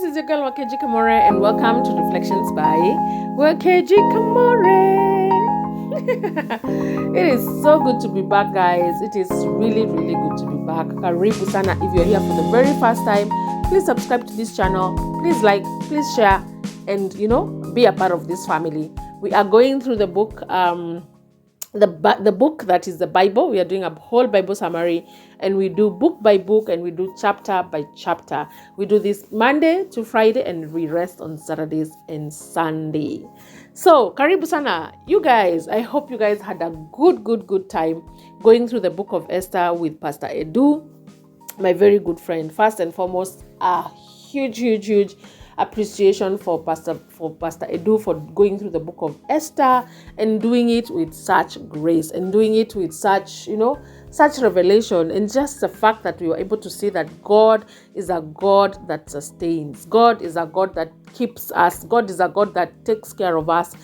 is your girl Wakeji Kamore, and welcome to Reflections by Wakeji Kamore. It is so good to be back, guys. It is really good to be back. Karibu sana. If you're here for the very first time, please subscribe to this channel. Please like, please share, and be a part of this family. We are going through the book, the book that is the Bible. We are doing a whole Bible summary, and we do book by book, and we do chapter by chapter. We do this Monday to Friday, and we rest on Saturdays and Sunday. So karibu sana, you guys. I hope you guys had a good time going through the book of Esther with Pastor Edu, my very good friend. First and foremost, a huge appreciation for Pastor Edu for going through the book of Esther and doing it with such grace and doing it with such revelation, and just the fact that we were able to see that God is a God that sustains. God is a God that keeps us. God is a God that takes care of us.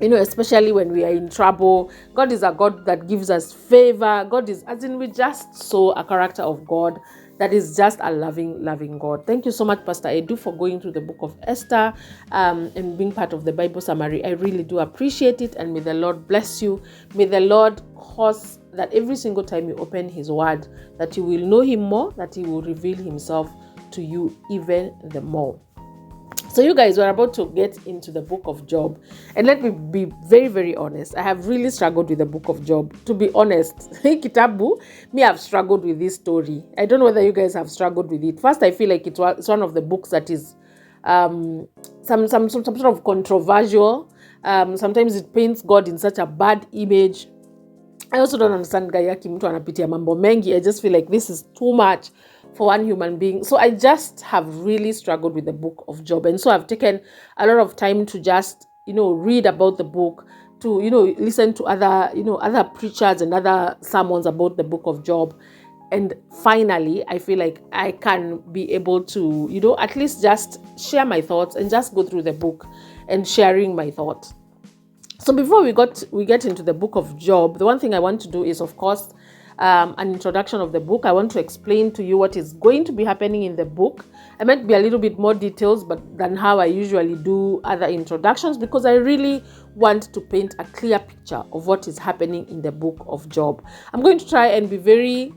Especially when we are in trouble. God is a God that gives us favor. God is, we just saw a character of God that is just a loving God. Thank you so much, Pastor Edu, for going through the book of Esther and being part of the Bible summary. I really do appreciate it, and may the Lord bless you. May the Lord cause that every single time you open His word, that you will know Him more, that He will reveal Himself to you even the more. So you guys, we're about to get into the book of Job, and let me be very honest. I have really struggled with the book of Job. To be honest, Kitabu, I've struggled with this story. I don't know whether you guys have struggled with it. First, I feel like it's one of the books that is some sort of controversial. Sometimes it paints God in such a bad image. I also don't understand Gayaki mtu anapitia mambo mengi. I just feel like this is too much for one human being. So I just have really struggled with the book of Job. And so I've taken a lot of time to just, read about the book, to, listen to other preachers and other sermons about the book of Job. And finally, I feel like I can be able to, at least just share my thoughts and just go through the book and sharing my thoughts. So before we get into the book of Job, the one thing I want to do is, of course, an introduction of the book. I want to explain to you what is going to be happening in the book. I might be a little bit more details than how I usually do other introductions, because I really want to paint a clear picture of what is happening in the book of Job. I'm going to try and be very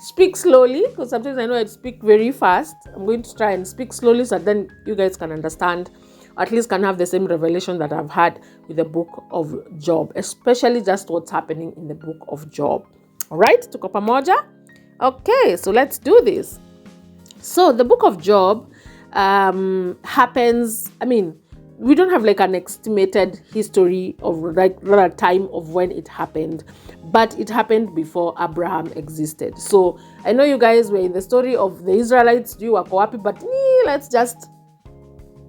speak slowly, because sometimes I know I speak very fast. I'm going to try and speak slowly so that then you guys can understand, at least can have the same revelation that I've had with the book of Job, especially just what's happening in the book of Job. All right, tuko pamoja? Okay, so let's do this. So the book of Job happens, we don't have like an estimated history of like a time of when it happened, but it happened before Abraham existed. So I know you guys were in the story of the Israelites, you wako wapi, but let's just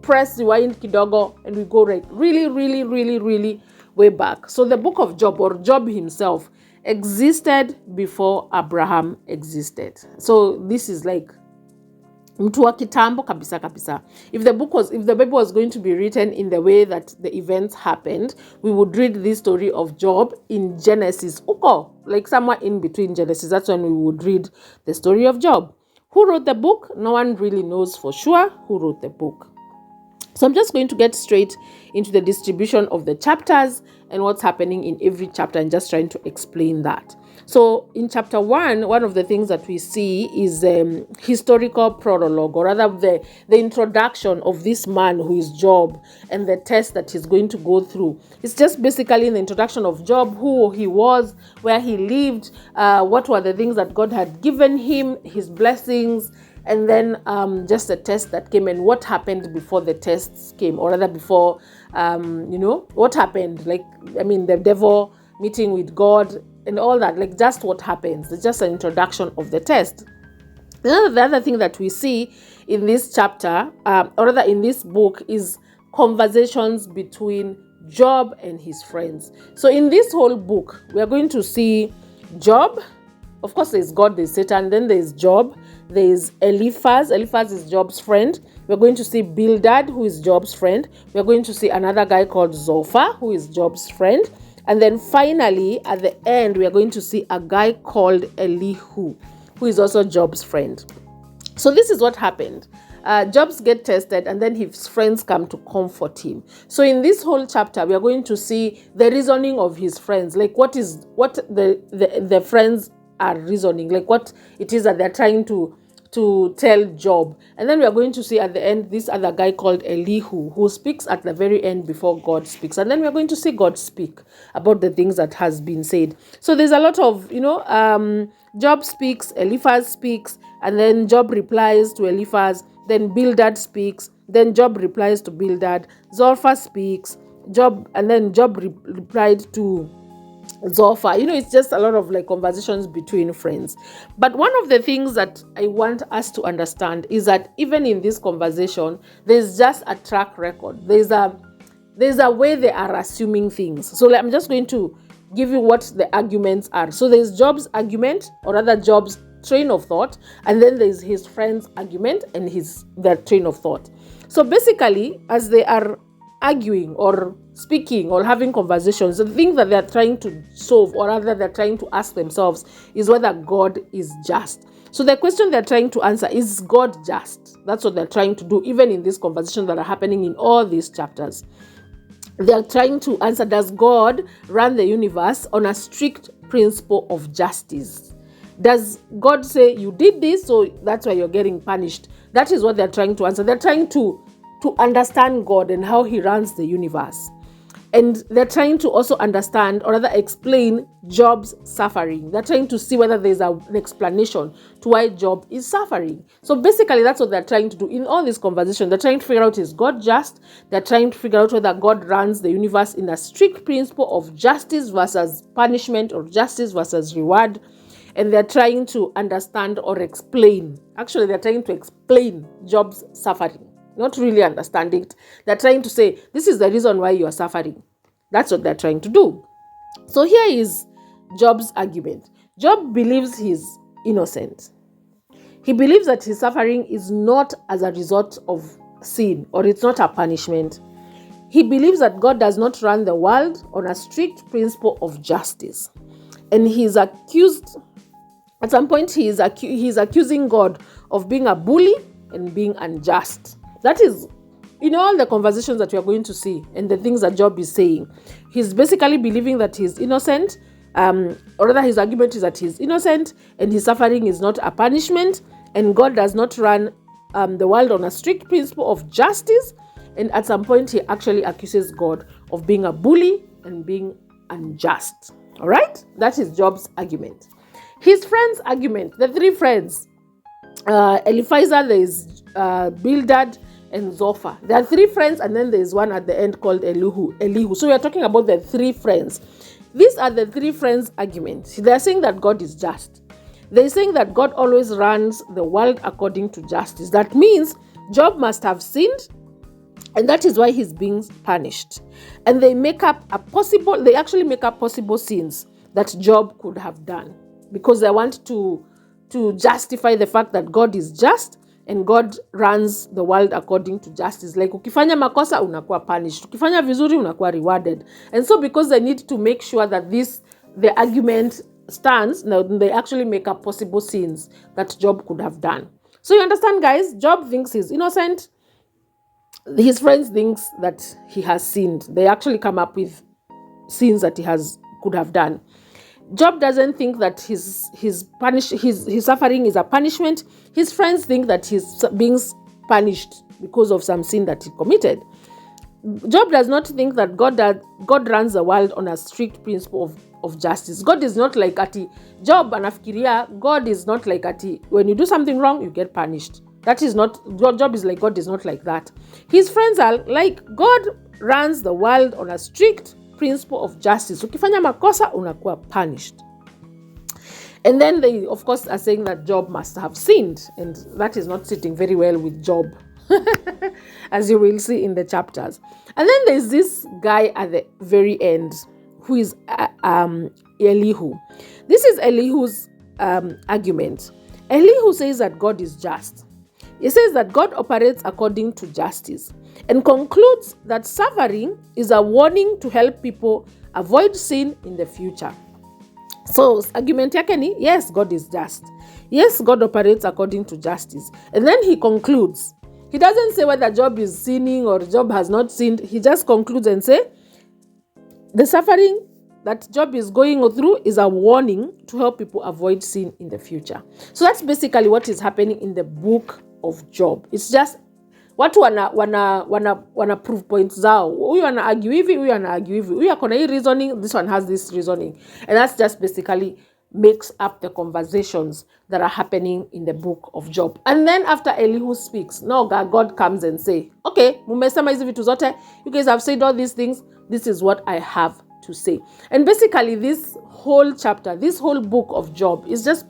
press rewind kidogo and we go really way back. So the book of Job, or Job himself, existed before Abraham existed. So this is like mtu wa kitambo kabisa. If the Bible was going to be written in the way that the events happened, we would read this story of Job in Genesis. Like somewhere in between Genesis, that's when we would read the story of Job. Who wrote the book? No one really knows for sure who wrote the book. So I'm just going to get straight into the distribution of the chapters and what's happening in every chapter, and just trying to explain that. So in chapter 1, one of the things that we see is historical prologue, or rather the introduction of this man who is Job and the test that he's going to go through. It's just basically the introduction of Job, who he was, where he lived, what were the things that God had given him, his blessings, and then just a test that came, and what happened before the tests came, or rather before, what happened, the devil meeting with God and all that, like just what happens. It's just an introduction of the test. The other thing that we see in this chapter, or rather in this book, is conversations between Job and his friends. So in this whole book, we are going to see Job. Of course, there's God, there's Satan, then there's Job, there's Eliphaz. Eliphaz is Job's friend. We're going to see Bildad, who is Job's friend. We're going to see another guy called Zophar, who is Job's friend. And then finally, at the end, we are going to see a guy called Elihu, who is also Job's friend. So this is what happened. Jobs get tested, and then his friends come to comfort him. So in this whole chapter, we are going to see the reasoning of his friends, like what the friends are reasoning, like what it is that they're trying to tell Job. And then we are going to see at the end this other guy called Elihu, who speaks at the very end before God speaks. And then we are going to see God speak about the things that has been said. So there's a lot of, Job speaks, Eliphaz speaks, and then Job replies to Eliphaz, then Bildad speaks, then Job replies to Bildad, Zophar speaks, and then Job replied to Zophar. It's just a lot of like conversations between friends. But one of the things that I want us to understand is that even in this conversation, there's just a track record. There's a way they are assuming things. So I'm just going to give you what the arguments are. So there's Job's argument, or rather Job's train of thought, and then there's his friend's argument and their train of thought. So basically, as they are arguing or speaking or having conversations, the thing that they're trying to solve, or rather they're trying to ask themselves, is whether God is just. So the question they're trying to answer is God just? That's what they're trying to do, even in these conversations that are happening in all these chapters. They're trying to answer, does God run the universe on a strict principle of justice? Does God say you did this, so that's why you're getting punished? That is what they're trying to answer. They're trying to understand God and how he runs the universe. And they're trying to also understand, or rather explain, Job's suffering. They're trying to see whether there's an explanation to why Job is suffering. So basically, that's what they're trying to do in all this conversation. They're trying to figure out, is God just? They're trying to figure out whether God runs the universe in a strict principle of justice versus punishment, or justice versus reward. And they're trying to understand or explain. Actually, they're trying to explain Job's suffering. Not really understanding it. They're trying to say, this is the reason why you are suffering. That's what they're trying to do. So here is Job's argument. Job believes he's innocent. He believes that his suffering is not as a result of sin, or it's not a punishment. He believes that God does not run the world on a strict principle of justice. And he's accused, at some point, he's accusing God of being a bully and being unjust. That is, in all the conversations that we are going to see and the things that Job is saying, he's basically believing that he's innocent, or rather his argument is that he's innocent and his suffering is not a punishment, and God does not run the world on a strict principle of justice. And at some point, he actually accuses God of being a bully and being unjust. All right? That is Job's argument. His friend's argument, the three friends, Eliphaz, there is Bildad, and Zophar. There are three friends, and then there is one at the end called Elihu. So we are talking about the three friends. These are the three friends' arguments. They are saying that God is just. They're saying that God always runs the world according to justice. That means Job must have sinned, and that is why he's being punished. And they actually make up possible sins that Job could have done, because they want to justify the fact that God is just and God runs the world according to justice. Like, ukifanya makosa unakuwa punished, ukifanya vizuri unakuwa rewarded. And so because they need to make sure that the argument stands, now they actually make up possible sins that Job could have done. So you understand, guys, Job thinks he's innocent. His friends think that he has sinned. They actually come up with sins that he could have done. Job doesn't think that his suffering is a punishment. His friends think that he's being punished because of some sin that he committed. Job does not think that God runs the world on a strict principle of justice. God is not like ati. Job anafikiria God is not like ati. When you do something wrong, you get punished. That is not, Job is like, God is not like that. His friends are like, God runs the world on a strict principle of justice. Ukifanya makosa unakuwa punished. And then they, of course, are saying that Job must have sinned, and that is not sitting very well with Job, as you will see in the chapters. And then there's this guy at the very end who is Elihu. This is Elihu's argument. Elihu says that God is just. He says that God operates according to justice, and concludes that suffering is a warning to help people avoid sin in the future. So argument yake ni, yes, God is just. Yes, God operates according to justice. And then he concludes. He doesn't say whether Job is sinning or Job has not sinned. He just concludes and say, the suffering that Job is going through is a warning to help people avoid sin in the future. So that's basically what is happening in the book of Job. It's just watu wana prove points zao. Huyu ana argue hivi, huyu ana argue hivi. Huyu akona hii reasoning, this one has this reasoning. And that's just basically makes up the conversations that are happening in the book of Job. And then after Elihu speaks, no, God comes and say, okay, mumesema hizi vitu zote, you guys have said all these things, this is what I have to say. And basically this whole chapter, this whole book of Job is just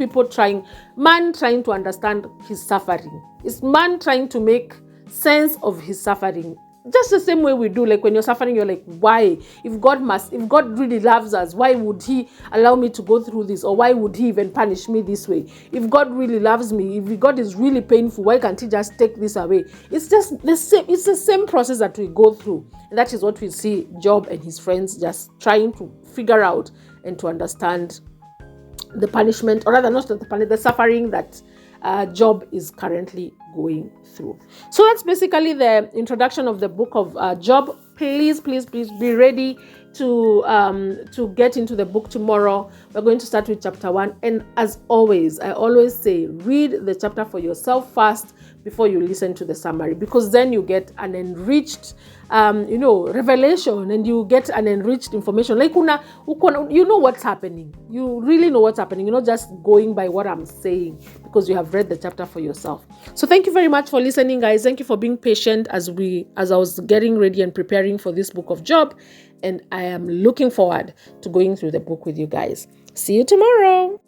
man trying to understand his suffering. It's man trying to make sense of his suffering. Just the same way we do, like when you're suffering, you're like, why? If God really loves us, why would he allow me to go through this? Or why would he even punish me this way? If God really loves me, if God is really painful, why can't he just take this away? It's just the same, it's the same process that we go through. And that is what we see Job and his friends just trying to figure out and to understand the punishment, or rather not the suffering that Job is currently going through. So that's basically the introduction of the book of Job. Please be ready to get into the book tomorrow. We're going to start with chapter 1. And as always, I always say, read the chapter for yourself first before you listen to the summary, because then you get an enriched revelation, and you get an enriched information. Like you know what's happening. You really know what's happening. You're not just going by what I'm saying because you have read the chapter for yourself. So thank you very much for listening, guys. Thank you for being patient as I was getting ready and preparing for this book of Job. And I am looking forward to going through the book with you guys. See you tomorrow.